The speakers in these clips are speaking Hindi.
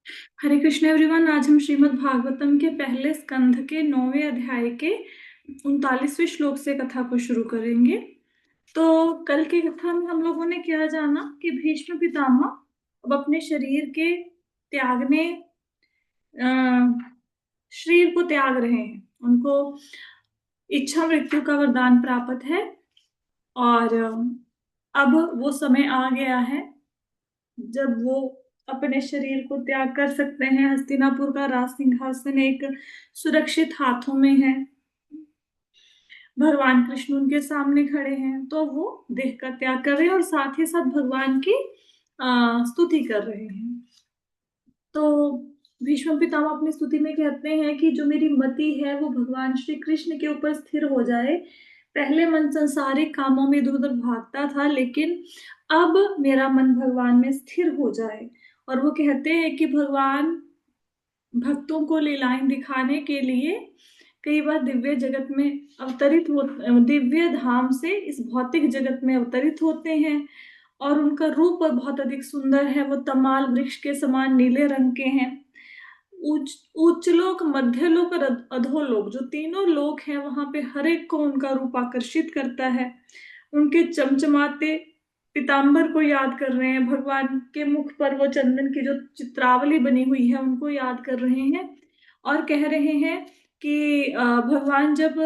हरे कृष्ण एवरीवन। आज हम श्रीमद् भागवतम के पहले स्कंध के 9वें अध्याय के 39वें श्लोक से कथा को शुरू करेंगे। तो कल की कथा में हम लोगों ने क्या जाना कि भीष्म पितामह अब अपने शरीर के त्यागने अ, शरीर को त्याग रहे हैं। उनको इच्छा मृत्यु का वरदान प्राप्त है और अब वो समय आ गया है जब वो अपने शरीर को त्याग कर सकते हैं। हस्तिनापुर का राज सिंहासन एक सुरक्षित हाथों में है। भगवान कृष्ण उनके सामने खड़े हैं, तो वो देह का त्याग कर रहे हैं और साथ ही साथ भगवान की स्तुति कर रहे हैं। तो भीष्म पितामह अपनी स्तुति में कहते हैं कि जो मेरी मति है वो भगवान श्री कृष्ण के ऊपर स्थिर हो जाए। पहले मन संसारिक कामों में इधर उधर भागता था, लेकिन अब मेरा मन भगवान में स्थिर हो जाए। और वो कहते हैं कि भगवान भक्तों को लीलाएं दिखाने के लिए कई बार दिव्य जगत में अवतरित हो, दिव्य धाम से इस भौतिक जगत में अवतरित होते हैं। और उनका रूप बहुत अधिक सुंदर है। वो तमाल वृक्ष के समान नीले रंग के हैं। उच्च उच्च लोक, मध्य लोक और अधोलोक, जो तीनों लोक हैं, वहां पे हर एक को उनका रूप आकर्षित करता है। उनके चमचमाते पीताम्बर को याद कर रहे हैं। भगवान के मुख पर वो चंदन की जो चित्रावली बनी हुई है उनको याद कर रहे हैं और कह रहे हैं कि भगवान जब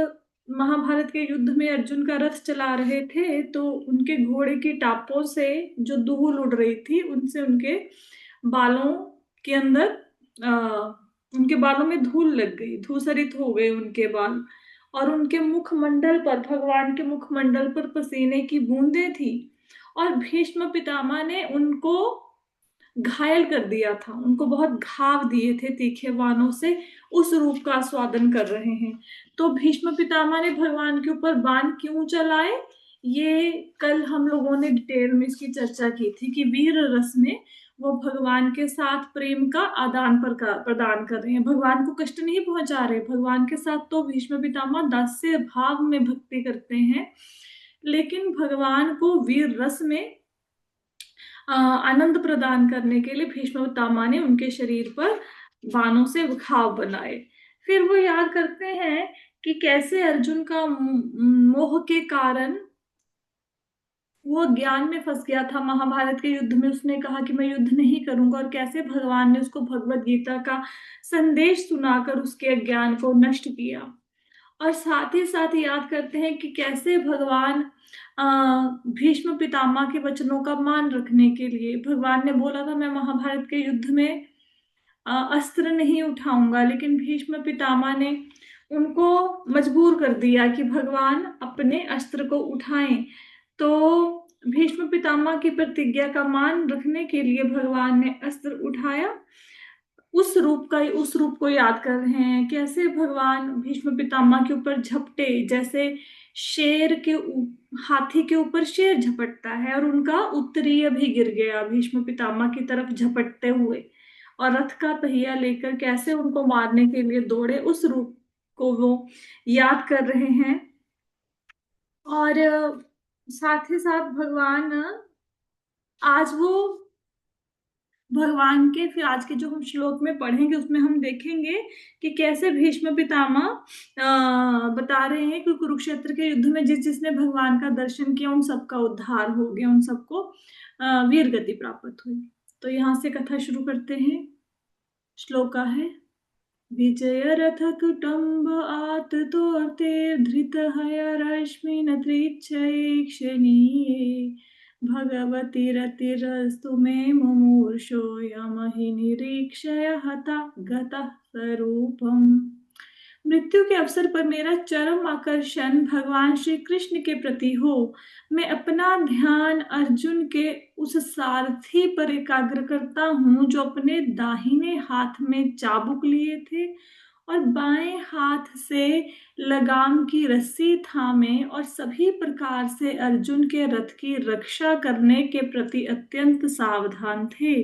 महाभारत के युद्ध में अर्जुन का रथ चला रहे थे तो उनके घोड़े की टापों से जो धूल उड़ रही थी उनसे उनके बालों के अंदर आ, उनके बालों में धूल लग गई, धूसरित हो गए उनके बाल। और उनके मुखमंडल पर, भगवान के मुखमंडल पर पसीने की बूंदें थी। और भीष्म पितामह ने उनको घायल कर दिया था, उनको बहुत घाव दिए थे तीखे बाणों से। उस रूप का आस्वादन कर रहे हैं। तो भीष्म पितामह ने भगवान के ऊपर बाण क्यों चलाए, ये कल हम लोगों ने डिटेल में इसकी चर्चा की थी कि वीर रस में वो भगवान के साथ प्रेम का आदान प्रदान कर रहे हैं। भगवान को कष्ट नहीं पहुंचा रहे। भगवान के साथ तो भीष्म पितामह दास्य भाव में भक्ति करते हैं, लेकिन भगवान को वीर रस में आनंद प्रदान करने के लिए भीष्म पितामह ने उनके शरीर पर बाणों से घाव बनाए। फिर वो याद करते हैं कि कैसे अर्जुन का मोह के कारण वो ज्ञान में फंस गया था। महाभारत के युद्ध में उसने कहा कि मैं युद्ध नहीं करूंगा, और कैसे भगवान ने उसको भगवत गीता का संदेश सुनाकर उसके अज्ञान को नष्ट किया। और साथ ही साथ याद करते हैं कि कैसे भगवान भीष्म पितामह के वचनों का मान रखने के लिए, भगवान ने बोला था मैं महाभारत के युद्ध में अस्त्र नहीं उठाऊंगा, लेकिन भीष्म पितामह ने उनको मजबूर कर दिया कि भगवान अपने अस्त्र को उठाएं। तो भीष्म पितामह की प्रतिज्ञा का मान रखने के लिए भगवान ने अस्त्र उठाया। उस रूप को याद कर रहे हैं, कैसे भगवान भीष्म पितामह के ऊपर झपटे, जैसे शेर के हाथी के ऊपर शेर झपटता है, और उनका उत्तरीय भी गिर गया भीष्म पितामह की तरफ झपटते हुए। और रथ का पहिया लेकर कैसे उनको मारने के लिए दौड़े, उस रूप को वो याद कर रहे हैं। और साथ ही साथ भगवान आज वो भगवान के, फिर आज के जो हम श्लोक में पढ़ेंगे उसमें हम देखेंगे कि कैसे भीष्म पितामह बता रहे हैं कि कुरुक्षेत्र के युद्ध में जिस जिसने भगवान का दर्शन किया उन सबका उद्धार हो गया, उन सबको वीर गति प्राप्त हुई। तो यहाँ से कथा शुरू करते हैं। श्लोका है, विजय रथ कुटुंब आत तोर्ते धृत हय रश्मि न क्षणीये भगवती रतिरस्तु मे मुमूर्षोऽयमहि निरीक्षय हता गतः स्वरूपम्। मृत्यु के अवसर पर मेरा चरम आकर्षण भगवान श्री कृष्ण के प्रति हो। मैं अपना ध्यान अर्जुन के उस सारथी पर एकाग्र करता हूँ जो अपने दाहिने हाथ में चाबुक लिए थे और बाएं हाथ से लगाम की रस्सी थामे, और सभी प्रकार से अर्जुन के रथ की रक्षा करने के प्रति अत्यंत सावधान थे।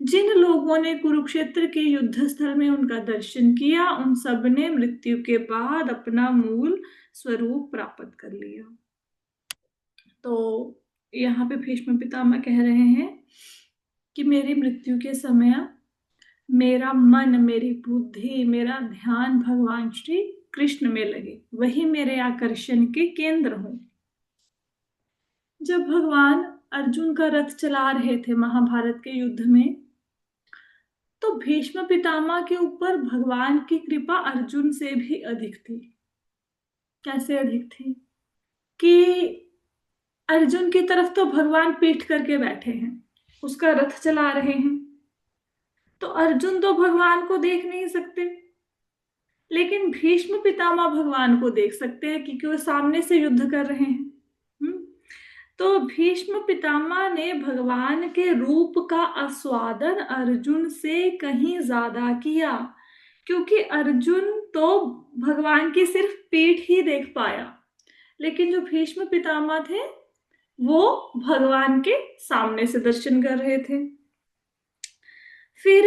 जिन लोगों ने कुरुक्षेत्र के युद्ध स्थल में उनका दर्शन किया उन सब ने मृत्यु के बाद अपना मूल स्वरूप प्राप्त कर लिया। तो यहाँ पे भीष्म पितामह कह रहे हैं कि मेरी मृत्यु के समय मेरा मन, मेरी बुद्धि, मेरा ध्यान भगवान श्री कृष्ण में लगे, वही मेरे आकर्षण के केंद्र हो। जब भगवान अर्जुन का रथ चला रहे थे महाभारत के युद्ध में, तो भीष्म पितामह के ऊपर भगवान की कृपा अर्जुन से भी अधिक थी। कैसे अधिक थी? कि अर्जुन की तरफ तो भगवान पीठ करके बैठे हैं, उसका रथ चला रहे हैं, तो अर्जुन तो भगवान को देख नहीं सकते, लेकिन भीष्म पितामह भगवान को देख सकते हैं क्योंकि वो सामने से युद्ध कर रहे हैं। हम्म। तो भीष्म पितामह ने भगवान के रूप का आस्वादन अर्जुन से कहीं ज्यादा किया, क्योंकि अर्जुन तो भगवान की सिर्फ पीठ ही देख पाया, लेकिन जो भीष्म पितामह थे वो भगवान के सामने से दर्शन कर रहे थे। फिर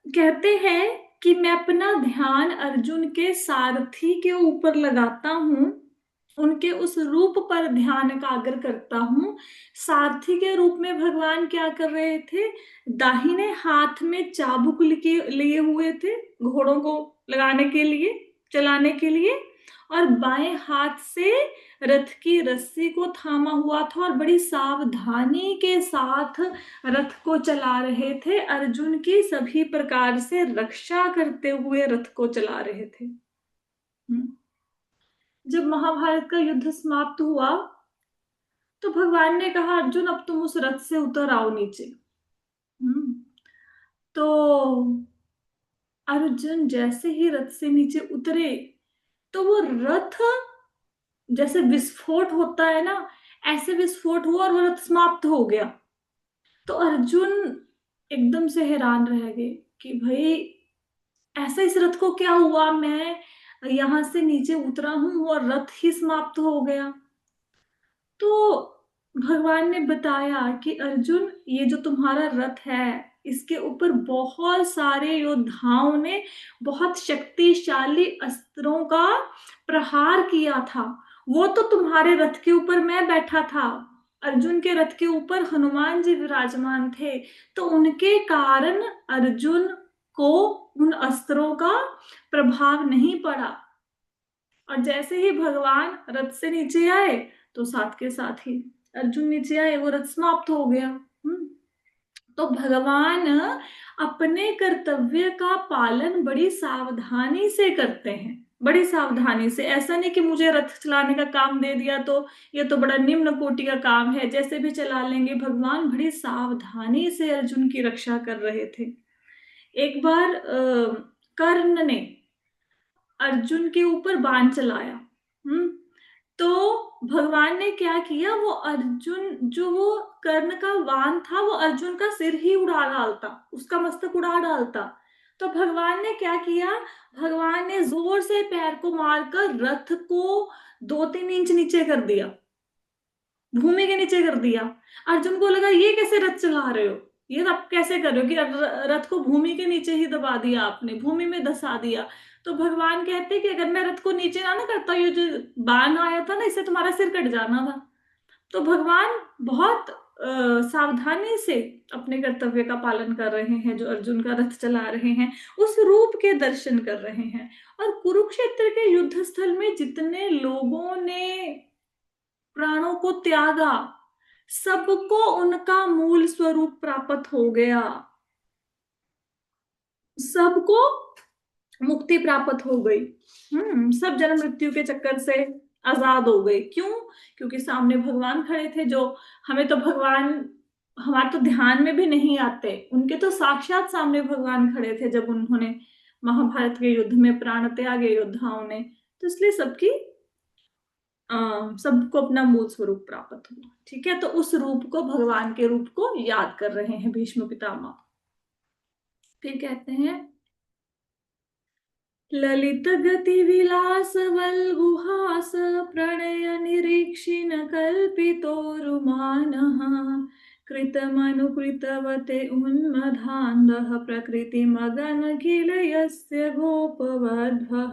कहते हैं कि मैं अपना ध्यान अर्जुन के सारथी के ऊपर लगाता हूं, उनके उस रूप पर ध्यान एकाग्र करता हूं। सारथी के रूप में भगवान क्या कर रहे थे? दाहिने हाथ में चाबुक लिए हुए थे घोड़ों को लगाने के लिए, चलाने के लिए, और बाएं हाथ से रथ की रस्सी को थामा हुआ था और बड़ी सावधानी के साथ रथ को चला रहे थे, अर्जुन की सभी प्रकार से रक्षा करते हुए रथ को चला रहे थे। जब महाभारत का युद्ध समाप्त हुआ तो भगवान ने कहा, अर्जुन अब तुम उस रथ से उतर आओ नीचे। तो अर्जुन जैसे ही रथ से नीचे उतरे तो वो रथ जैसे विस्फोट होता है ना, ऐसे विस्फोट हुआ और वो रथ समाप्त हो गया। तो अर्जुन एकदम से हैरान रह गए कि भाई ऐसा इस रथ को क्या हुआ, मैं यहां से नीचे उतरा हूं और रथ ही समाप्त हो गया। तो भगवान ने बताया कि अर्जुन, ये जो तुम्हारा रथ है इसके ऊपर बहुत सारे योद्धाओं ने बहुत शक्तिशाली अस्त्रों का प्रहार किया था, वो तो तुम्हारे रथ के ऊपर मैं बैठा था, अर्जुन के रथ के ऊपर हनुमान जी विराजमान थे, तो उनके कारण अर्जुन को उन अस्त्रों का प्रभाव नहीं पड़ा। और जैसे ही भगवान रथ से नीचे आए तो साथ के साथ ही अर्जुन नीचे आए, वो रथ समाप्त हो गया। तो भगवान अपने कर्तव्य का पालन बड़ी सावधानी से करते हैं, बड़ी सावधानी से। ऐसा नहीं कि मुझे रथ चलाने का काम दे दिया तो ये तो बड़ा निम्न कोटि का काम है, जैसे भी चला लेंगे। भगवान बड़ी सावधानी से अर्जुन की रक्षा कर रहे थे। एक बार कर्ण ने अर्जुन के ऊपर बाण चलाया। तो भगवान ने क्या किया, वो अर्जुन, जो वो कर्ण का बाण था वो अर्जुन का सिर ही उड़ा डालता, उसका मस्तक उड़ा डालता। तो भगवान ने क्या किया, भगवान ने जोर से पैर को मारकर रथ को 2-3 इंच नीचे कर दिया, भूमि के नीचे कर दिया। अर्जुन को लगा ये कैसे रथ चला रहे हो, ये आप कैसे कर रहे हो कि रथ को भूमि के नीचे ही दबा दिया आपने, भूमि में धसा दिया। तो भगवान कहते कि अगर मैं रथ को नीचे ना करता, ये जो बाण आया था ना, इससे तुम्हारा सिर कट जाना था। तो भगवान बहुत सावधानी से अपने कर्तव्य का पालन कर रहे हैं, जो अर्जुन का रथ चला रहे हैं, उस रूप के दर्शन कर रहे हैं। और कुरुक्षेत्र के युद्ध स्थल में जितने लोगों ने प्राणों को त्यागा, सबको उनका मूल स्वरूप प्राप्त हो गया, सबको मुक्ति प्राप्त हो गई। सब जन्म मृत्यु के चक्कर से आजाद हो गए। क्यों? क्योंकि सामने भगवान खड़े थे, जो हमें तो भगवान हमारे तो ध्यान में भी नहीं आते, उनके तो साक्षात सामने भगवान खड़े थे जब उन्होंने महाभारत के युद्ध में प्राण त्यागे योद्धाओं ने। तो इसलिए सबको अपना मूल स्वरूप प्राप्त हुआ। ठीक है, तो उस रूप को, भगवान के रूप को याद कर रहे हैं भीष्म पितामह। फिर कहते हैं, ललित गति विलास वल्गुहास प्रणय निरीक्षिण कल्पितोरुमानः कृतमनुकृतवते उन्मधान्धः प्रकृति मगन किल यस्य गोपवध्वः।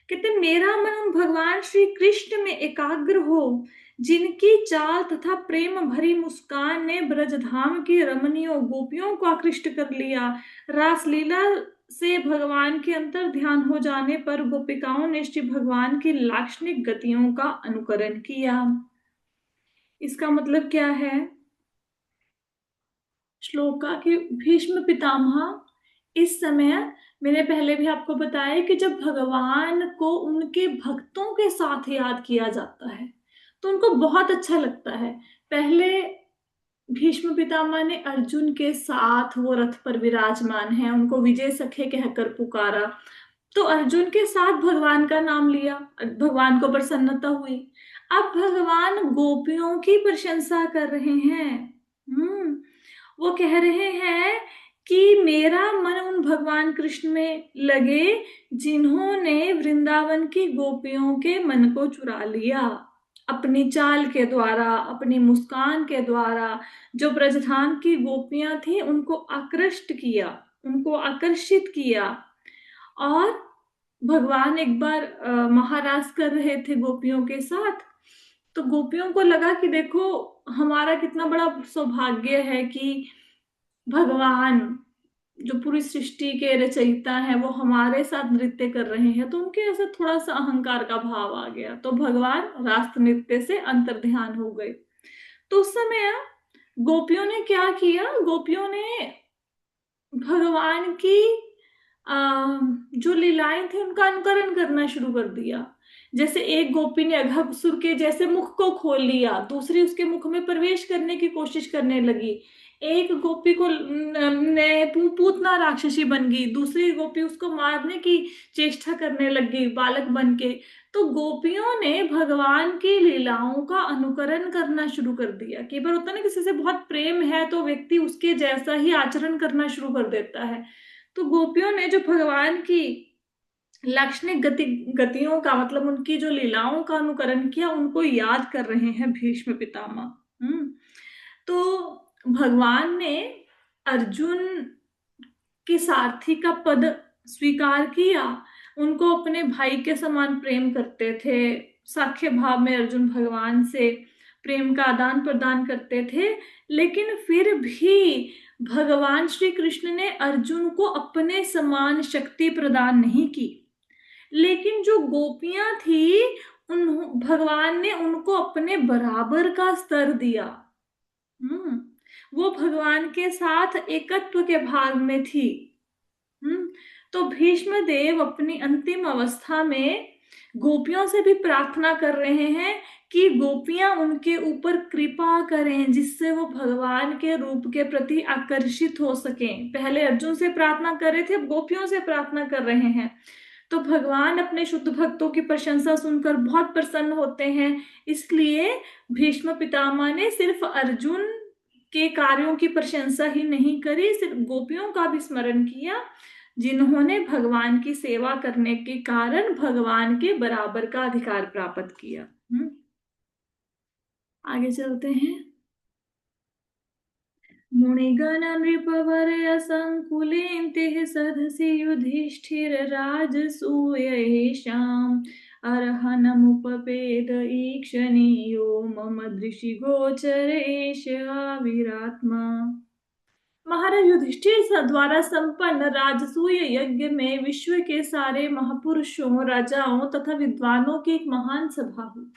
कहते मेरा मन भगवान श्री कृष्ण में एकाग्र हो, जिनकी चाल तथा प्रेम भरी मुस्कान ने ब्रजधाम की रमणियों गोपियों को आकृष्ट कर लिया। रासलीला से भगवान के अंतर ध्यान हो जाने पर गोपिकाओं ने श्री भगवान की लाक्षणिक गतियों का अनुकरण किया। इसका मतलब क्या है? श्लोका के भीष्म पितामह इस समय, मैंने पहले भी आपको बताया कि जब भगवान को उनके भक्तों के साथ याद किया जाता है तो उनको बहुत अच्छा लगता है। पहले भीष्म पितामह ने अर्जुन के साथ, वो रथ पर विराजमान है, उनको विजय सखे कहकर पुकारा, तो अर्जुन के साथ भगवान का नाम लिया, भगवान को प्रसन्नता हुई। अब भगवान गोपियों की प्रशंसा कर रहे हैं। वो कह रहे हैं कि मेरा मन उन भगवान कृष्ण में लगे जिन्होंने वृंदावन की गोपियों के मन को चुरा लिया अपनी चाल के द्वारा, अपनी मुस्कान के द्वारा। जो ब्रजधाम की गोपियां थी उनको आकृष्ट किया, उनको आकर्षित किया। और भगवान एक बार महाराज कर रहे थे गोपियों के साथ, तो गोपियों को लगा कि देखो हमारा कितना बड़ा सौभाग्य है कि भगवान जो पूरी सृष्टि के रचयिता हैं वो हमारे साथ नृत्य कर रहे हैं। तो उनके ऐसे थोड़ा सा अहंकार का भाव आ गया, तो भगवान रास नृत्य से अंतर्ध्यान हो गए। तो उस समय गोपियों ने क्या किया, गोपियों ने भगवान की जो लीलाएं थी उनका अनुकरण करना शुरू कर दिया। जैसे एक गोपी ने अघसुर के जैसे मुख को खोल लिया, दूसरी उसके मुख में प्रवेश करने की कोशिश करने लगी। एक गोपी को ने पूतना राक्षसी बन गई, दूसरी गोपी उसको मारने की चेष्टा करने लगी बालक बन के। तो गोपियों ने भगवान की लीलाओं का अनुकरण करना शुरू कर दिया। कई बार होता है ना, किसी से बहुत प्रेम है तो व्यक्ति उसके जैसा ही आचरण करना शुरू कर देता है। तो गोपियों ने जो भगवान की लाक्षणिक गतियों का, मतलब उनकी जो लीलाओं का अनुकरण किया, उनको याद कर रहे हैं भीष्म पितामह। तो भगवान ने अर्जुन की सारथी का पद स्वीकार किया, उनको अपने भाई के समान प्रेम करते थे। साख्य भाव में अर्जुन भगवान से प्रेम का आदान प्रदान करते थे। लेकिन फिर भी भगवान श्री कृष्ण ने अर्जुन को अपने समान शक्ति प्रदान नहीं की। लेकिन जो गोपियां थी उन भगवान ने उनको अपने बराबर का स्तर दिया। वो भगवान के साथ एकत्व के भाव में थी। तो भीष्म देव अपनी अंतिम अवस्था में गोपियों से भी प्रार्थना कर रहे हैं कि गोपियां उनके ऊपर कृपा करें, जिससे वो भगवान के रूप के प्रति आकर्षित हो सकें। पहले अर्जुन से प्रार्थना कर रहे थे, अब गोपियों से प्रार्थना कर रहे हैं। तो भगवान अपने शुद्ध भक्तों की प्रशंसा सुनकर बहुत प्रसन्न होते हैं। इसलिए भीष्म पितामह ने सिर्फ अर्जुन के कार्यों की प्रशंसा ही नहीं करी, सिर्फ गोपियों का भी स्मरण किया, जिन्होंने भगवान की सेवा करने के कारण भगवान के बराबर का अधिकार प्राप्त किया। आगे चलते हैं। मुनिगण नृपवर असंकुलेन्ते सदसि युधिष्ठिर राजसूयेषाम् अर्हनमुपपेद ईक्षणीयो मम दृष्टिगोचर एष आविरात्मा। महाराज युधिष्ठिर द्वारा संपन्न राजसूय यज्ञ में विश्व के सारे महापुरुषों, राजाओं तथा विद्वानों की एक महान सभा हुई।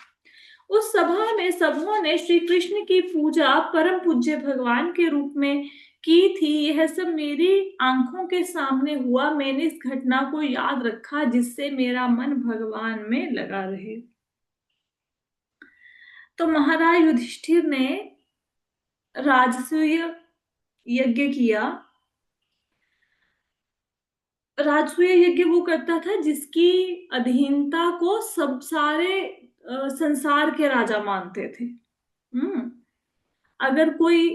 उस सभा में सबों ने श्री कृष्ण की पूजा परम पूज्य भगवान के रूप में की थी। यह सब मेरी आंखों के सामने हुआ। मैंने इस घटना को याद रखा, जिससे मेरा मन भगवान में लगा रहे। तो महाराज युधिष्ठिर ने राजसूय यज्ञ किया। राजसूय यज्ञ वो करता था जिसकी अधीनता को सब सारे संसार के राजा मानते थे। अगर कोई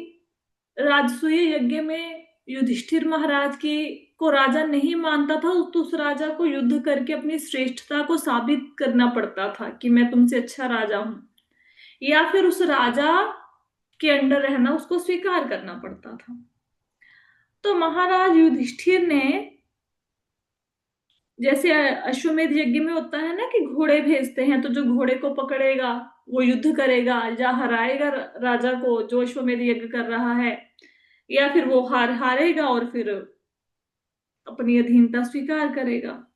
राजसूय यज्ञ में युधिष्ठिर महाराज की को राजा नहीं मानता था तो उस राजा को युद्ध करके अपनी श्रेष्ठता को साबित करना पड़ता था कि मैं तुमसे अच्छा राजा हूं, या फिर उस राजा के अंडर रहना उसको स्वीकार करना पड़ता था। तो महाराज युधिष्ठिर ने जैसे अश्वमेध यज्ञ में होता है ना कि घोड़े भेजते हैं, तो जो घोड़े को पकड़ेगा वो युद्ध करेगा, या हराएगा राजा को जो अश्वमेध यज्ञ कर रहा है, या फिर वो हारेगा और फिर अपनी अधीनता स्वीकार करेगा।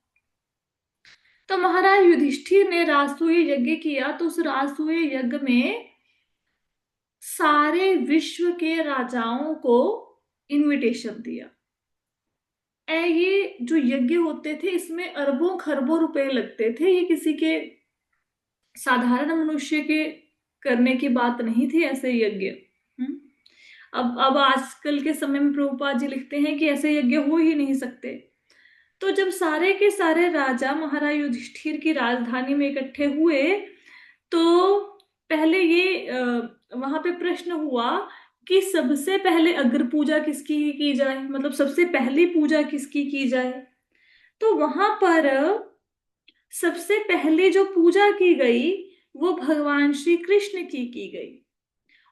तो महाराज युधिष्ठिर ने राजसूय यज्ञ किया, तो उस राजसूय यज्ञ में सारे विश्व के राजाओं को इनविटेशन दिया। ये जो यज्ञ होते थे इसमें अरबों खरबों रुपए लगते थे, ये किसी के साधारण मनुष्य के करने की बात नहीं थी ऐसे यज्ञ। अब आजकल के समय में प्रभुपाद जी लिखते हैं कि ऐसे यज्ञ हो ही नहीं सकते। तो जब सारे के सारे राजा महाराज युधिष्ठिर की राजधानी में इकट्ठे हुए, तो पहले ये वहां पे प्रश्न हुआ कि सबसे पहले अग्र पूजा किसकी की जाए, मतलब सबसे पहली पूजा किसकी की जाए। तो वहां पर सबसे पहले जो पूजा की गई वो भगवान श्री कृष्ण की गई।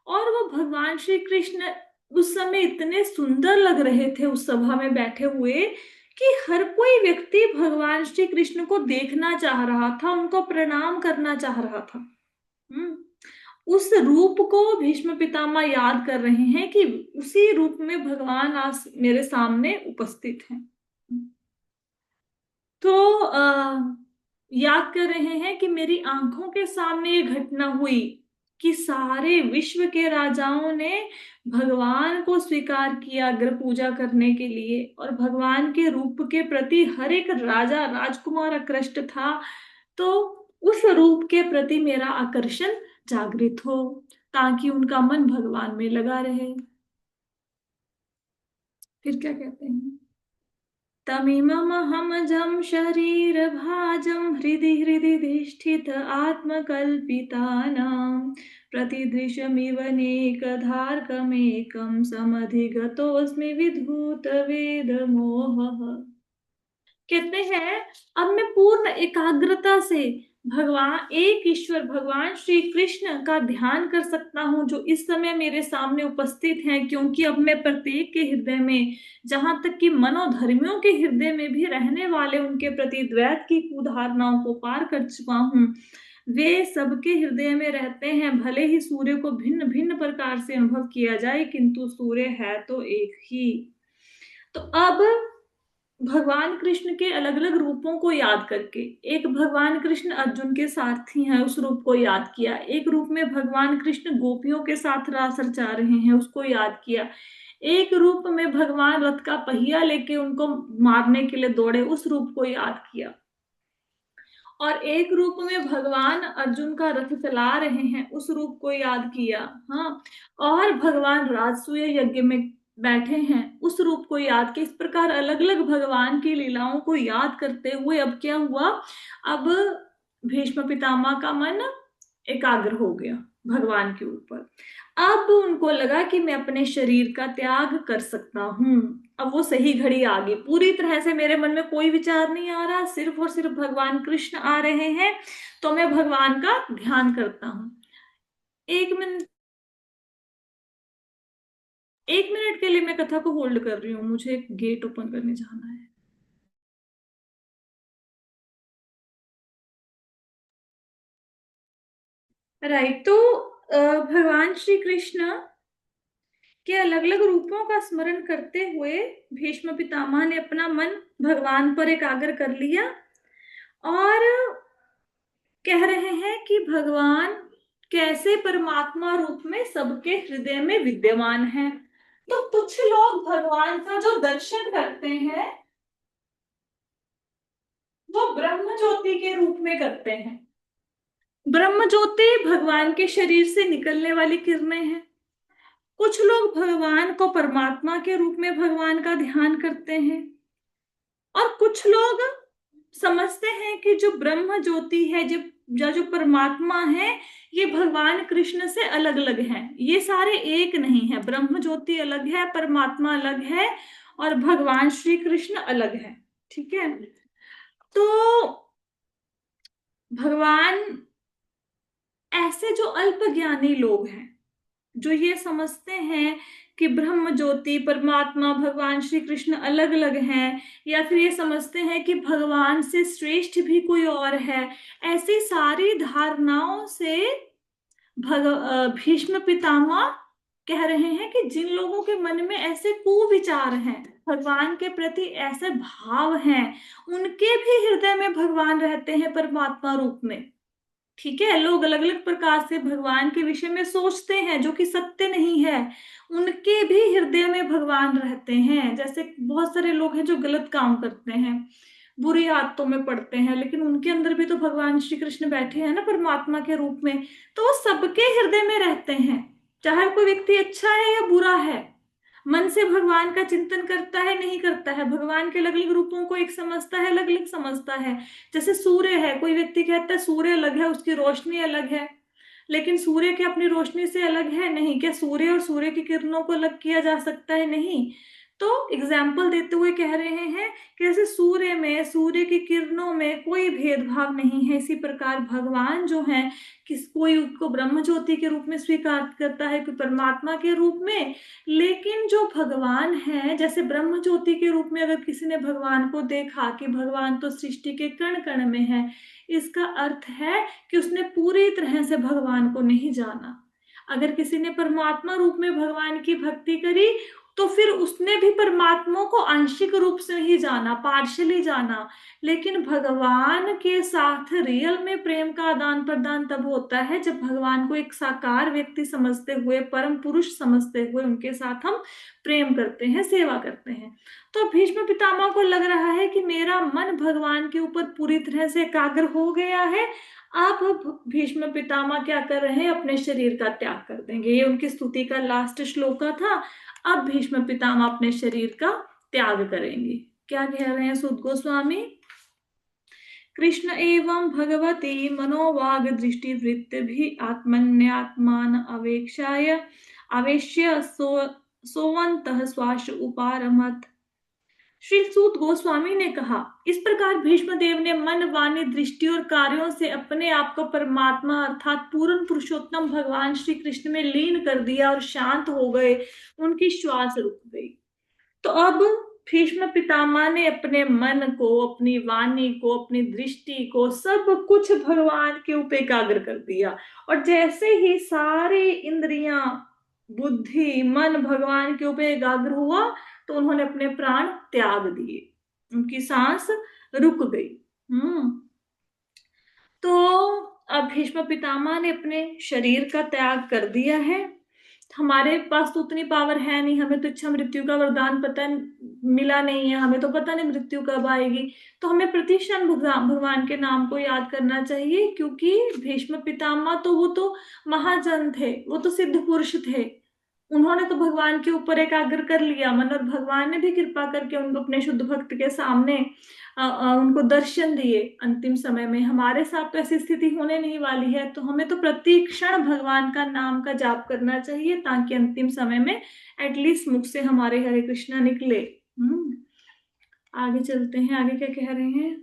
और वो भगवान श्री कृष्ण उस समय इतने सुंदर लग रहे थे उस सभा में बैठे हुए कि हर कोई व्यक्ति भगवान श्री कृष्ण को देखना चाह रहा था, उनको प्रणाम करना चाह रहा था। उस रूप को भीष्म पितामह याद कर रहे हैं कि उसी रूप में भगवान आज मेरे सामने उपस्थित हैं। तो याद कर रहे हैं कि मेरी आंखों के सामने ये घटना हुई कि सारे विश्व के राजाओं ने भगवान को स्वीकार किया अग्र पूजा करने के लिए, और भगवान के रूप के प्रति हर एक राजा राजकुमार आकृष्ट था। तो उस रूप के प्रति मेरा आकर्षण जागृत हो, ताकि उनका मन भगवान में लगा रहे। फिर क्या कहते हैं, तमिममहमजं शरीरभाजं हृदि हृदि धिष्ठित आत्मकल्पितानां प्रतिदृशमिव नेकधार्कमेकं समधिगतोऽस्मि विधूतवेदमोहः। कहते हैं अब मैं पूर्ण एकाग्रता से भगवान एक ईश्वर भगवान श्री कृष्ण का ध्यान कर सकता हूं जो इस समय मेरे सामने उपस्थित हैं, क्योंकि अब मैं प्रत्येक के हृदय में, जहां तक कि मनोधर्मियों के हृदय में भी रहने वाले उनके प्रति द्वैत की कुधारणाओं को पार कर चुका हूं। वे सबके हृदय में रहते हैं, भले ही सूर्य को भिन्न भिन्न प्रकार से अनुभव किया जाए किंतु सूर्य है तो एक ही। तो अब भगवान कृष्ण के अलग अलग रूपों को याद करके, एक भगवान कृष्ण अर्जुन के सारथी हैं उस रूप को याद किया, एक रूप में भगवान कृष्ण गोपियों के साथ रास रचा रहे हैं उसको याद किया, एक रूप में भगवान रथ का पहिया लेके उनको मारने के लिए दौड़े उस रूप को याद किया, और एक रूप में भगवान अर्जुन का रथ चला रहे हैं उस रूप को याद किया। हाँ, और भगवान राजसूय यज्ञ में बैठे हैं उस रूप को याद किया। इस प्रकार अलग अलग भगवान की लीलाओं को याद करते हुए अब क्या हुआ, अब भीष्म पितामह का मन एकाग्र हो गया भगवान के ऊपर। अब उनको लगा कि मैं अपने शरीर का त्याग कर सकता हूं। अब वो सही घड़ी आ गई, पूरी तरह से मेरे मन में कोई विचार नहीं आ रहा, सिर्फ और सिर्फ भगवान कृष्ण आ रहे हैं, तो मैं भगवान का ध्यान करता हूं। एक मिनट, एक मिनट के लिए मैं कथा को होल्ड कर रही हूँ, मुझे एक गेट ओपन करने जाना है। राइट, तो भगवान श्री कृष्ण के अलग अलग रूपों का स्मरण करते हुए भीष्म पितामह ने अपना मन भगवान पर एकाग्र कर लिया, और कह रहे हैं कि भगवान कैसे परमात्मा रूप में सबके हृदय में विद्यमान है। तो कुछ लोग भगवान का जो दर्शन करते हैं वो ब्रह्म ज्योति के रूप में करते हैं। ब्रह्म ज्योति भगवान के शरीर से निकलने वाली किरणें हैं। कुछ लोग भगवान को परमात्मा के रूप में भगवान का ध्यान करते हैं, और कुछ लोग समझते हैं कि जो ब्रह्म ज्योति है, जो परमात्मा है, ये भगवान कृष्ण से अलग अलग हैं, ये सारे एक नहीं है। ब्रह्म ज्योति अलग है, परमात्मा अलग है, और भगवान श्री कृष्ण अलग है। ठीक है, तो भगवान ऐसे जो अल्प ज्ञानी लोग हैं, जो ये समझते हैं कि ब्रह्म ज्योति, परमात्मा, भगवान श्री कृष्ण अलग अलग हैं, या फिर ये समझते हैं कि भगवान से श्रेष्ठ भी कोई और है। ऐसी सारी धारणाओं से भीष्म पितामह कह रहे हैं कि जिन लोगों के मन में ऐसे कुविचार हैं, भगवान के प्रति ऐसे भाव हैं, उनके भी हृदय में भगवान रहते हैं परमात्मा रूप में। ठीक है, लोग अलग अलग प्रकार से भगवान के विषय में सोचते हैं जो कि सत्य नहीं है, उनके भी हृदय में भगवान रहते हैं। जैसे बहुत सारे लोग हैं जो गलत काम करते हैं, बुरी आदतों में पड़ते हैं, लेकिन उनके अंदर भी तो भगवान श्री कृष्ण बैठे हैं ना परमात्मा के रूप में, तो वो सबके हृदय में रहते हैं। चाहे कोई व्यक्ति अच्छा है या बुरा है, मन से भगवान का चिंतन करता है नहीं करता है, भगवान के अलग अलग रूपों को एक समझता है, अलग अलग समझता है। जैसे सूर्य है, कोई व्यक्ति कहता है सूर्य अलग है, उसकी रोशनी अलग है, लेकिन सूर्य की अपनी रोशनी से अलग है नहीं। क्या सूर्य और सूर्य की किरणों को अलग किया जा सकता है? नहीं। तो एग्जाम्पल देते हुए कह रहे हैं कि जैसे सूर्य में, सूर्य की किरणों में कोई भेदभाव नहीं है, इसी प्रकार भगवान जो है, किस कोई उसको ब्रह्म ज्योति के रूप में स्वीकार करता है, कोई परमात्मा के रूप में। लेकिन जो भगवान है, जैसे ब्रह्म ज्योति के रूप में अगर किसी ने भगवान को देखा कि भगवान तो सृष्टि के कण कण में है, इसका अर्थ है कि उसने पूरी तरह से भगवान को नहीं जाना। अगर किसी ने परमात्मा रूप में भगवान की भक्ति करी, तो फिर उसने भी परमात्मा को आंशिक रूप से ही जाना, पार्शियली जाना। लेकिन भगवान के साथ रियल में प्रेम का आदान प्रदान तब होता है जब भगवान को एक साकार व्यक्ति समझते हुए, परम पुरुष समझते हुए उनके साथ हम प्रेम करते हैं, सेवा करते हैं। तो भीष्म पितामह को लग रहा है कि मेरा मन भगवान के ऊपर पूरी तरह से एकाग्र हो गया है। अब भीष्म पितामह क्या कर रहे हैं? अपने शरीर का त्याग कर देंगे। ये उनकी स्तुति का लास्ट श्लोका था। अब भीष्म पितामह अपने शरीर का त्याग करेंगे। क्या कह रहे हैं सूत गोस्वामी? कृष्ण एवं भगवती मनोवाग दृष्टि वृत्ति भी आत्मन्यात्मान अवेक्षाय आवेश्य सोवंतः श्वास उपारमत। श्री सूत गोस्वामी ने कहा, इस प्रकार भीष्मदेव ने मन, वाणी, दृष्टि और कार्यों से अपने आप को परमात्मा अर्थात पूर्ण पुरुषोत्तम भगवान श्री कृष्ण में लीन कर दिया और शांत हो गए। उनकी श्वास रुक गई। तो अब भीष्म पितामह ने अपने मन को, अपनी वाणी को, अपनी दृष्टि को, सब कुछ भगवान के ऊपर एकाग्र कर दिया। और जैसे ही सारी इंद्रियां, बुद्धि, मन भगवान के ऊपर एकाग्र हुआ, तो उन्होंने अपने प्राण त्याग दिए, उनकी सांस रुक गई। तो अब भीष्म पितामह ने अपने शरीर का त्याग कर दिया है। हमारे पास तो उतनी पावर है नहीं, हमें तो इच्छा मृत्यु का वरदान पता मिला नहीं है, हमें तो पता नहीं मृत्यु कब आएगी। तो हमें प्रतिक्षण भगवान के नाम को याद करना चाहिए, क्योंकि भीष्म पितामह तो वो तो महाजन थे, वो तो सिद्ध पुरुष थे। उन्होंने तो भगवान के ऊपर एकाग्र कर लिया मन, और भगवान ने भी कृपा करके उनको अपने शुद्ध भक्त के सामने उनको दर्शन दिए। अंतिम समय में हमारे साथ तो ऐसी स्थिति होने नहीं वाली है, तो हमें तो प्रति क्षण भगवान का नाम का जाप करना चाहिए, ताकि अंतिम समय में एटलीस्ट मुख से हमारे हरे कृष्णा निकले। आगे चलते हैं, आगे क्या कह रहे हैं?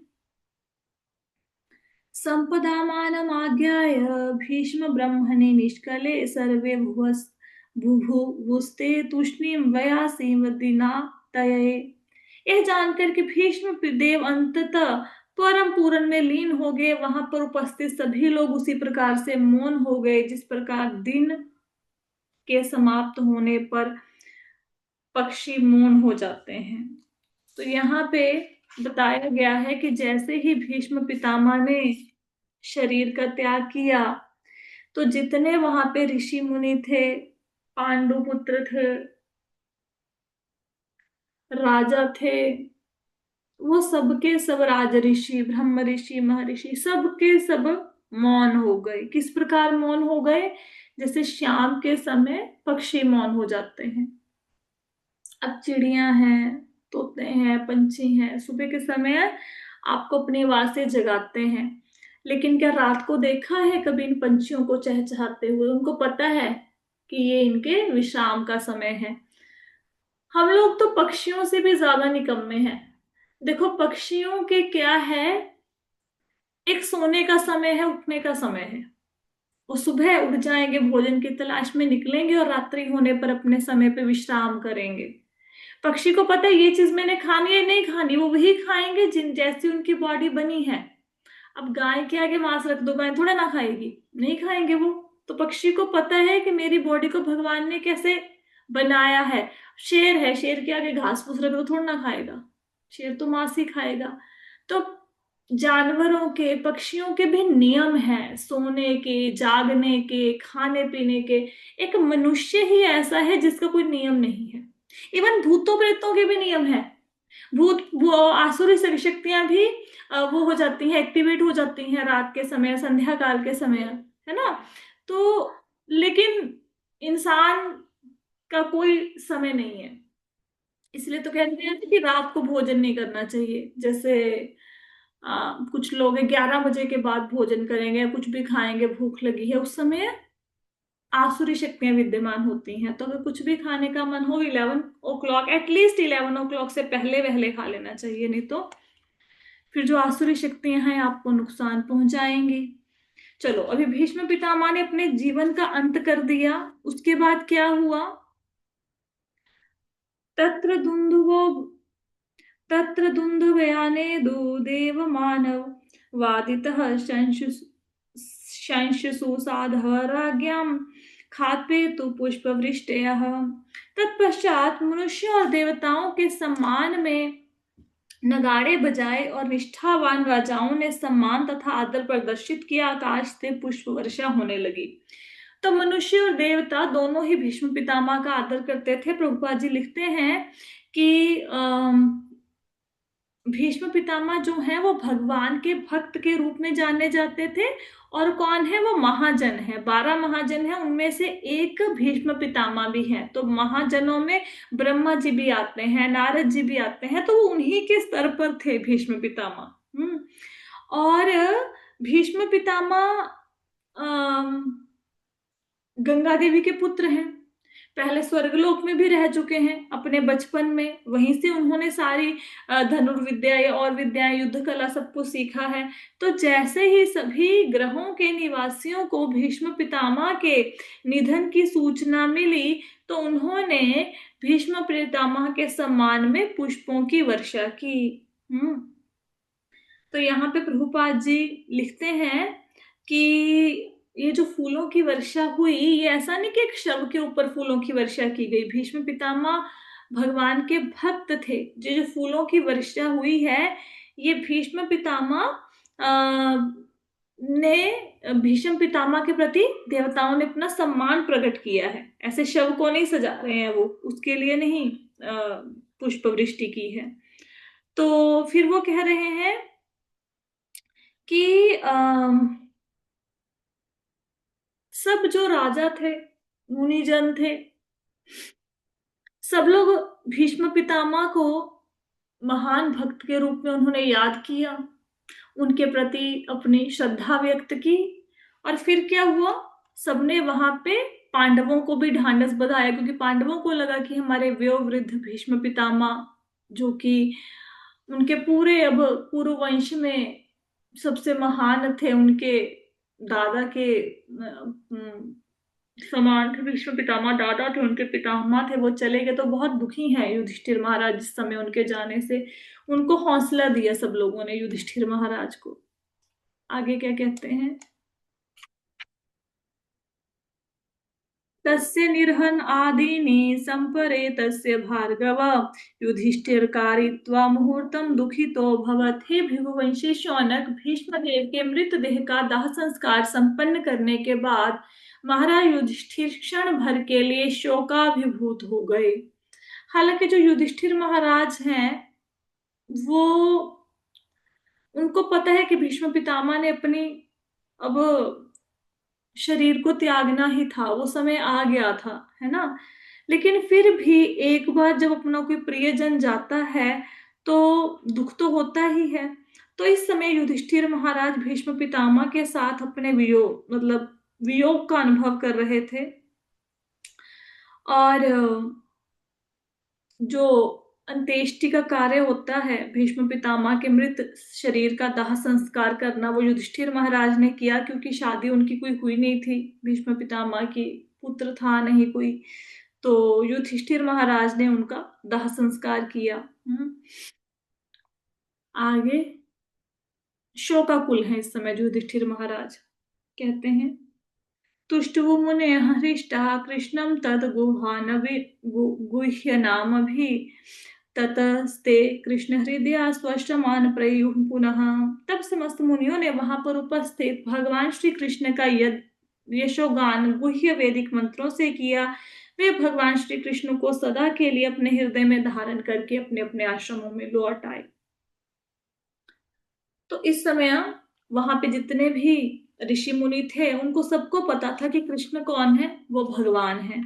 संपदामानमाज्ञाय भीष्म ब्रह्मणि निष्कले सर्वे भुभुस्ते तूष्णीं वयासीं वदिना तये। यह जानकर कि भीष्म देव अंततः परम पूरन में लीन हो गए, वहां पर उपस्थित सभी लोग उसी प्रकार से मौन हो गए, जिस प्रकार दिन के समाप्त होने पर पक्षी मौन हो जाते हैं। तो यहाँ पे बताया गया है कि जैसे ही भीष्म पितामह ने शरीर का त्याग किया, तो जितने वहां पे ऋषि मुनि थे, पांडु पुत्र थे, राजा थे, वो सबके सब राज ऋषि, ब्रह्म ऋषि, महर्षि, सबके सब मौन हो गए। किस प्रकार मौन हो गए? जैसे शाम के समय पक्षी मौन हो जाते हैं। अब चिड़ियां हैं, तोते हैं, पंछी हैं, सुबह के समय आपको अपनी आवाज से जगाते हैं, लेकिन क्या रात को देखा है कभी इन पंछियों को चहचहाते हुए? उनको पता है कि ये इनके विश्राम का समय है। हम लोग तो पक्षियों से भी ज्यादा निकम्मे हैं। देखो पक्षियों के क्या है, एक सोने का समय है, उठने का समय है। वो सुबह उठ जाएंगे, भोजन की तलाश में निकलेंगे और रात्रि होने पर अपने समय पे विश्राम करेंगे। पक्षी को पता है ये चीज मैंने खानी है नहीं खानी, वो वही खाएंगे जिन जैसी उनकी बॉडी बनी है। अब गाय के आगे मांस रख दो, गाय थोड़ा ना खाएगी, नहीं खाएंगे वो। तो पक्षी को पता है कि मेरी बॉडी को भगवान ने कैसे बनाया है। शेर है, शेर के आगे घास फूस रख दो, थोड़ा ना खाएगा, शेर तो मांस ही खाएगा। तो जानवरों के, पक्षियों के भी नियम हैं, सोने के, जागने के, खाने पीने के। एक मनुष्य ही ऐसा है जिसका कोई नियम नहीं है। इवन भूतों प्रेतों के भी नियम है। भूत वो आसुरी शक्तियां भी वो हो जाती हैं, एक्टिवेट हो जाती हैं रात के समय, संध्या काल के समय, है ना। तो लेकिन इंसान का कोई समय नहीं है। इसलिए तो कहते हैं कि रात को भोजन नहीं करना चाहिए। जैसे कुछ लोग 11 बजे के बाद भोजन करेंगे या कुछ भी खाएंगे, भूख लगी है, उस समय आसुरी शक्तियां विद्यमान होती हैं। तो अगर कुछ भी खाने का मन हो 11 o'clock, एटलीस्ट 11 o'clock से पहले पहले खा लेना चाहिए, नहीं तो फिर जो आसुरी शक्तियां हैं आपको नुकसान पहुंचाएंगी। चलो, अभी भीष्म पितामह ने अपने जीवन का अंत कर दिया। उसके बाद क्या हुआ? तत्र दुंदुभो तत्र दुंदुभयाने देव मानव वादितः शंशु साधः राज्ञां खात्वे तु पुष्पवृष्टयः। तत्पश्चात मनुष्य और देवताओं के सम्मान में नगाड़े बजाए और निष्ठावान राजाओं ने सम्मान तथा आदर प्रदर्शित किया। आकाश से पुष्प वर्षा होने लगी। तो मनुष्य और देवता दोनों ही भीष्म पितामह का आदर करते थे। प्रभुपाद जी लिखते हैं कि भीष्म पितामह जो हैं वो भगवान के भक्त के रूप में जाने जाते थे। और कौन है वो? महाजन है। 12 महाजन है, उनमें से एक भीष्म पितामह भी है। तो महाजनों में ब्रह्मा जी भी आते हैं, नारद जी भी आते हैं, तो वो उन्हीं के स्तर पर थे भीष्म पितामह। और भीष्म पितामह गंगा देवी के पुत्र हैं। पहले स्वर्गलोक में भी रह चुके हैं अपने बचपन में, वहीं से उन्होंने सारी धनुर्विद्या या और विद्याएं, युद्ध कला सब कुछ सीखा है। तो जैसे ही सभी ग्रहों के निवासियों को भीष्म पितामह के निधन की सूचना मिली, तो उन्होंने भीष्म पितामह के सम्मान में पुष्पों की वर्षा की। तो यहाँ पे प्रभुपाद जी लिखते हैं कि ये जो फूलों की वर्षा हुई, ये ऐसा नहीं कि एक शव के ऊपर फूलों की वर्षा की गई। भीष्म पितामह भगवान के भक्त थे। ये जो फूलों की वर्षा हुई है, ये भीष्म पितामह ने भीष्म पितामह के प्रति देवताओं ने अपना सम्मान प्रकट किया है। ऐसे शव को नहीं सजा रहे हैं वो, उसके लिए नहीं पुष्प वृष्टि की है। तो फिर वो कह रहे हैं कि सब जो राजा थे, मुनिजन थे, सब लोग भीष्म पितामह को महान भक्त के रूप में उन्होंने याद किया, उनके प्रति अपनी श्रद्धा व्यक्त की। और फिर क्या हुआ? सबने वहां पे पांडवों को भी ढांढस बंधाया, क्योंकि पांडवों को लगा कि हमारे वयोवृद्ध भीष्म पितामह, जो कि उनके पूरे अब पूर्व वंश में सबसे महान थे, उनके दादा के समान थे भीष्म पितामह, दादा थे, उनके पितामह थे, वो चले गए। तो बहुत दुखी हैं युधिष्ठिर महाराज इस समय उनके जाने से। उनको हौसला दिया सब लोगों ने युधिष्ठिर महाराज को। आगे क्या कहते हैं? तस्य निर्हन आदीनि संपरे तस्य भार्गव युधिष्ठिरकारित्वा मुहूर्तम दुखितो भवत। हे भृगुवंशी शौनक, भीष्मदेव के मृतदेह का दाह संस्कार संपन्न करने के बाद महाराज युधिष्ठिर क्षण भर के लिए शोकाभिभूत हो गए। हालांकि जो युधिष्ठिर महाराज हैं, वो उनको पता है कि भीष्म पितामह ने अपनी अब शरीर को त्यागना ही था, वो समय आ गया था, है ना। लेकिन फिर भी एक बार जब अपना कोई प्रियजन जाता है तो दुख तो होता ही है। तो इस समय युधिष्ठिर महाराज भीष्म पितामह के साथ अपने वियोग, मतलब वियोग का अनुभव कर रहे थे। और जो अंत्येष्टि का कार्य होता है, भीष्म पितामह के मृत शरीर का दाह संस्कार करना, वो युधिष्ठिर महाराज ने किया, क्योंकि शादी उनकी कोई हुई नहीं थी, भीष्म पितामह की पुत्र था नहीं कोई, तो युधिष्ठिर महाराज ने उनका दाह संस्कार किया। आगे शोकाकुल है इस समय युधिष्ठिर महाराज। कहते हैं, तुष्टुवु मुनयः हृष्टाः कृष्णं तद्गुहानवि गुह्यनामभि ततस्ते कृष्ण हृदया स्वशमान प्रयुः पुनः। तब समस्त मुनियों ने वहां पर उपस्थित भगवान श्री कृष्ण का यशोगान गुह्य वैदिक मंत्रों से किया। वे भगवान श्री कृष्ण को सदा के लिए अपने हृदय में धारण करके अपने अपने आश्रमों में लौट आए। तो इस समय वहां पे जितने भी ऋषि मुनि थे उनको सबको पता था कि कृष्ण कौन है, वो भगवान है।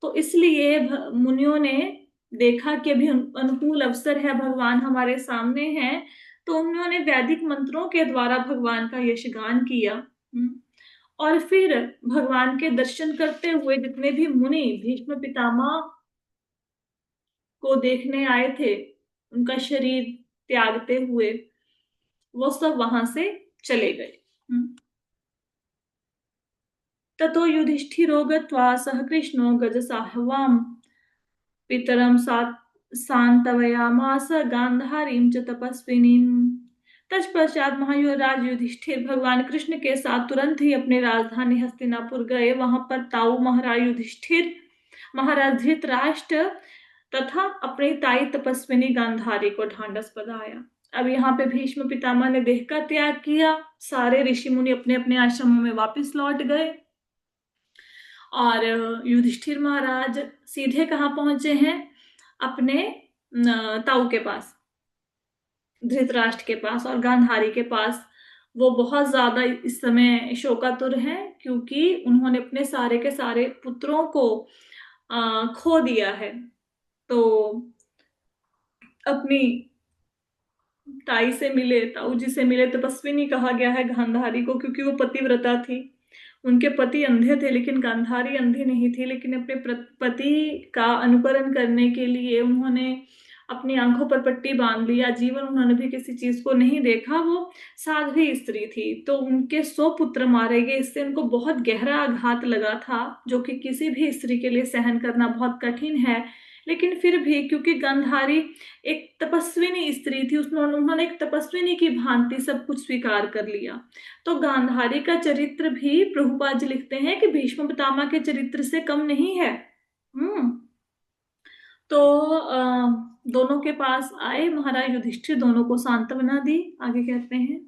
तो इसलिए मुनियों ने देखा कि अभी अनुकूल अवसर है, भगवान हमारे सामने हैं, तो उन्होंने वैदिक मंत्रों के द्वारा भगवान का यशगान किया। और फिर भगवान के दर्शन करते हुए जितने भी मुनि भीष्म पितामह को देखने आए थे, उनका शरीर त्यागते हुए वो सब वहां से चले गए। ततो युधिष्ठिरो गत्वा सह कृष्णो गजसाह्वाम् पितरं सांत्वयामास गांधारीं च तपस्विनीम्। तत्पश्चात महायुवराज युधिष्ठिर भगवान कृष्ण के साथ तुरंत ही अपने राजधानी हस्तिनापुर गए। वहां पर ताऊ महाराज युधिष्ठिर, महाराज धृतराष्ट्र तथा अपनी ताई तपस्विनी गांधारी को ढांढस बंधाया। अब यहाँ पे भीष्म पितामह ने देह का त्याग किया, सारे ऋषि मुनि अपने अपने आश्रमों में वापस लौट गए और युधिष्ठिर महाराज सीधे कहाँ पहुंचे हैं, अपने ताऊ के पास, धृतराष्ट्र के पास और गांधारी के पास। वो बहुत ज्यादा इस समय शोकातुर हैं, क्योंकि उन्होंने अपने सारे के सारे पुत्रों को खो दिया है। तो अपनी ताई से मिले, ताऊ जी से मिले, तपस्विनी कहा गया है गांधारी को, क्योंकि वो पतिव्रता थी। उनके पति अंधे थे लेकिन गांधारी अंधी नहीं थी, लेकिन अपने पति का अनुकरण करने के लिए उन्होंने अपनी आंखों पर पट्टी बांध लिया। जीवन उन्होंने भी किसी चीज को नहीं देखा, वो साध्वी स्त्री थी। तो उनके 100 पुत्र मारे गए, इससे उनको बहुत गहरा आघात लगा था, जो कि किसी भी स्त्री के लिए सहन करना बहुत कठिन है। लेकिन फिर भी क्योंकि गांधारी एक तपस्विनी स्त्री थी, उन्होंने एक तपस्विनी की भांति सब कुछ स्वीकार कर लिया। तो गांधारी का चरित्र भी प्रभुपाद जी लिखते हैं कि भीष्म पितामह के चरित्र से कम नहीं है। तो दोनों के पास आए महाराज युधिष्ठिर, दोनों को सांत्वना दी। आगे कहते हैं,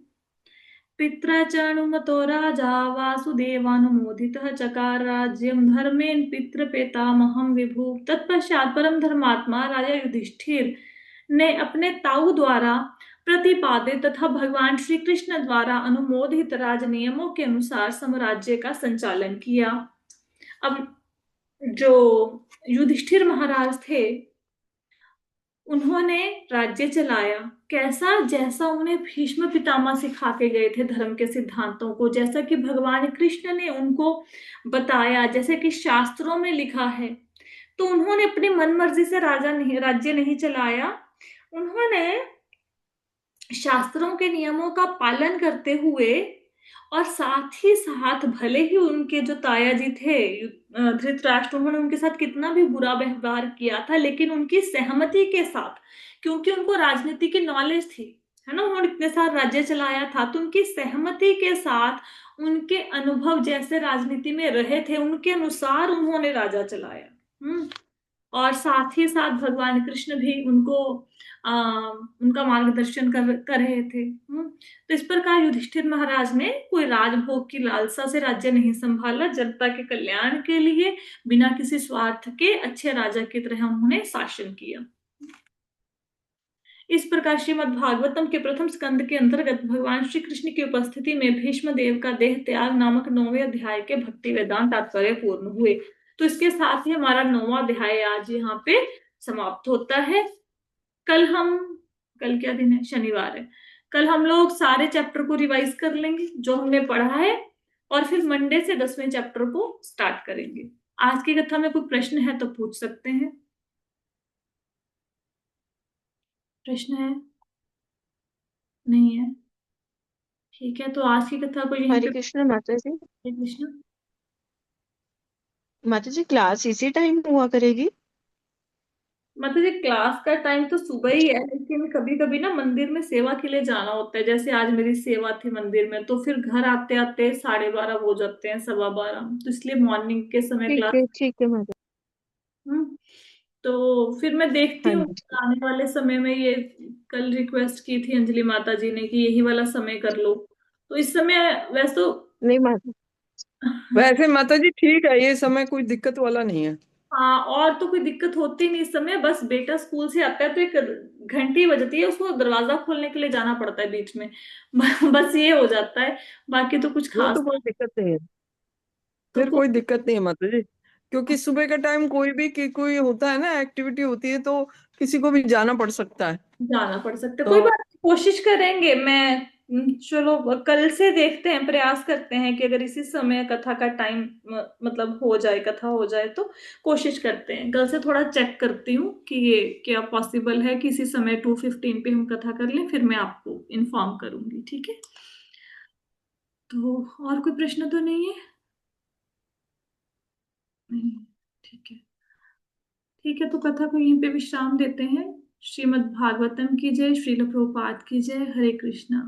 पित्रा चाणुमतो राजा वासुदेवानुमोदितः चकार राज्यं धर्मेण पितृपेतामहं विभु। तत्पश्चात परम धर्मात्मा राजा युधिष्ठिर ने अपने ताऊ द्वारा प्रतिपादित तथा भगवान श्री कृष्ण द्वारा अनुमोदित राज नियमों के अनुसार साम्राज्य का संचालन किया। अब जो युधिष्ठिर महाराज थे उन्होंने राज्य चलाया कैसा, जैसा उन्हें भीष्म पितामह सिखा के गए थे धर्म के सिद्धांतों को, जैसा कि भगवान कृष्ण ने उनको बताया, जैसे कि शास्त्रों में लिखा है। तो उन्होंने अपनी मन मर्जी से राज्य नहीं चलाया। उन्होंने शास्त्रों के नियमों का पालन करते हुए और साथ ही साथ भले ही उनके जो ताया जी थे धृतराष्ट्र, उन्होंने उनके साथ कितना भी बुरा व्यवहार किया था, लेकिन उनकी सहमति के साथ, क्योंकि उनको राजनीति की नॉलेज थी, है ना, उन्होंने इतने साल राज्य चलाया था, तो उनकी सहमति के साथ उनके अनुभव जैसे राजनीति में रहे थे उनके अनुसार उन्होंने राजा चलाया। और साथ ही साथ भगवान कृष्ण भी उनका मार्गदर्शन कर रहे थे। तो इस प्रकार युधिष्ठिर महाराज ने कोई राजभोग की लालसा से राज्य नहीं संभाला, जनता के कल्याण के लिए बिना किसी स्वार्थ के अच्छे राजा की तरह उन्होंने शासन किया। इस प्रकार श्रीमद् भागवतम के प्रथम स्कंद के अंतर्गत भगवान श्री कृष्ण की उपस्थिति में भीष्म देव का देह त्याग नामक 9वें अध्याय के भक्ति वेदांत तात्पर्य पूर्ण हुए। तो इसके साथ ही हमारा 9वां अध्याय आज यहाँ पे समाप्त होता है। कल क्या दिन है, शनिवार है। कल हम लोग सारे चैप्टर को रिवाइज कर लेंगे जो हमने पढ़ा है, और फिर मंडे से 10वें चैप्टर को स्टार्ट करेंगे। आज की कथा में कोई प्रश्न है तो पूछ सकते हैं। प्रश्न है? नहीं है। ठीक है, तो आज की कथा को यहीं हरे पे। कृष्ण माता जी। हरे कृष्ण। माता जी क्लास इसी टाइम हुआ करेगी? मतलब ये क्लास का टाइम तो सुबह ही है, लेकिन कभी कभी ना मंदिर में सेवा के लिए जाना होता है। जैसे आज मेरी सेवा थी मंदिर में, तो फिर घर आते आते 12:30 हो जाते हैं, 12:15, तो इसलिए मॉर्निंग के समय क्लास। ठीक है माता। हम्म। तो फिर मैं देखती हाँ हूँ जी। आने वाले समय में ये। कल रिक्वेस्ट की थी अंजलि माता जी ने कि यही वाला समय कर लो, तो इस समय वैसे तो। नहीं माता। वैसे माता जी ठीक है, ये समय कोई दिक्कत वाला नहीं है। हाँ, और तो कोई दिक्कत होती नहीं इस समय। बस बेटा स्कूल से आता है तो एक घंटी बजती है, उसको दरवाजा खोलने के लिए जाना पड़ता है बीच में। बस ये हो जाता है। बाकी तो कुछ वो खास तो कोई दिक्कत नहीं है। तो फिर कोई दिक्कत नहीं है माता जी, क्योंकि सुबह का टाइम कोई भी कोई होता है ना, एक्टिविटी होती है तो किसी को भी जाना पड़ सकता है। जाना पड़ सकता है, कोई तो बात नहीं, कोशिश करेंगे। मैं चलो कल से देखते हैं, प्रयास करते हैं कि अगर इसी समय कथा का टाइम मतलब हो जाए, कथा हो जाए तो कोशिश करते हैं। कल से थोड़ा चेक करती हूँ कि ये क्या पॉसिबल है कि इसी समय 2:15 पे हम कथा कर लें, फिर मैं आपको इन्फॉर्म करूंगी, ठीक है? तो और कोई प्रश्न तो नहीं है? नहीं। ठीक है। ठीक है, तो कथा को यहीं पे विश्राम देते हैं। श्रीमद् भागवतम की जय, श्रील प्रभुपाद की जय। हरे कृष्णा।